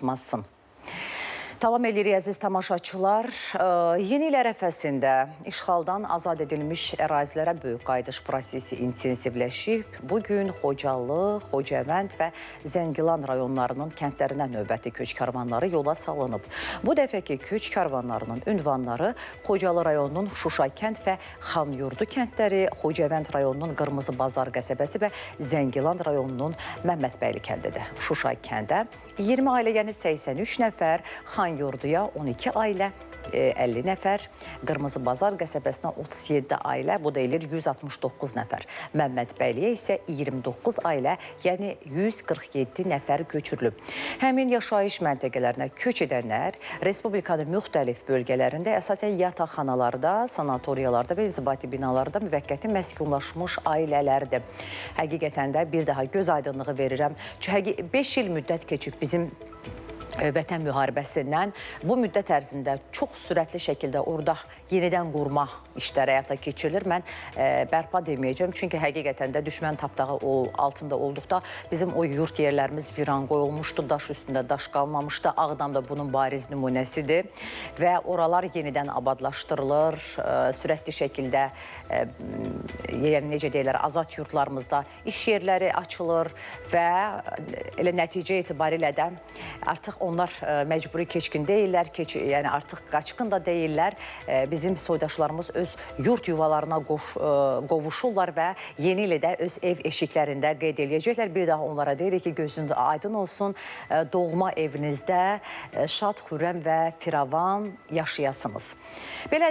Masın. Davam edirik əziz tamaşaçılar. Yeni il ərəfəsində işğaldan azad edilmiş ərazilərə böyük qayıdış prosesi intensivləşib. Bugün Xocalı, Xocavənd və Zəngilan rayonlarının kəndlərinə növbəti köç karvanları yola salınıb. Bu dəfəki köç karvanlarının ünvanları Xocalı rayonunun Şuşa kənd və Xanyurdu kəndləri, Xocavənd rayonunun Qırmızı Bazar qəsəbəsi və Zəngilan rayonunun Məmmədbəyli kəndidir. Şuşa kəndə 20 ailə, yəni 83 nəfər, Xanyurduya 12 ailə, 50 nəfər, Qırmızı Bazar qəsəbəsinə 37 ailə, bu da elir 169 nəfər. Məmmədbəyliyə isə 29 ailə, yəni 147 nəfər köçürülüb. Həmin yaşayış məntəqələrinə köç edənlər Respublikanın müxtəlif bölgələrində, əsasən yataqxanalarda, sanatoriyalarda və inzibati binalarda müvəqqəti məskunlaşmış ailələrdir. Həqiqətən də bir daha göz aydınlığı verirəm. Çünki 5 il müddət keçib bizim Vətən müharibəsindən. Bu müddət ərzində çox sürətli şəkildə orada yenidən qurma işləri həyata keçirilir. Mən bərpa deməyəcəm, çünki həqiqətən də düşmən tapdağı altında olduqda bizim o yurt yerlərimiz viran qoyulmuşdu, daş üstündə daş qalmamışdı. Ağdam da bunun bariz nümunəsidir və oralar yenidən abadlaşdırılır. Sürətli şəkildə, yəni necə deyirlər, azad yurtlarımızda iş yerləri açılır və elə nəticə etibarilə də artıq onlar məcburi keçkin deyirlər, yəni artıq qaçqın da deyirlər. Bizim soydaşlarımız öz yurt yuvalarına qovuşurlar və yeni ilə də öz ev eşiklərində qeyd eləyəcəklər. Bir daha onlara deyirik ki, gözünüz aydın olsun, doğma evinizdə şad, xürrəm və firavan yaşayasınız.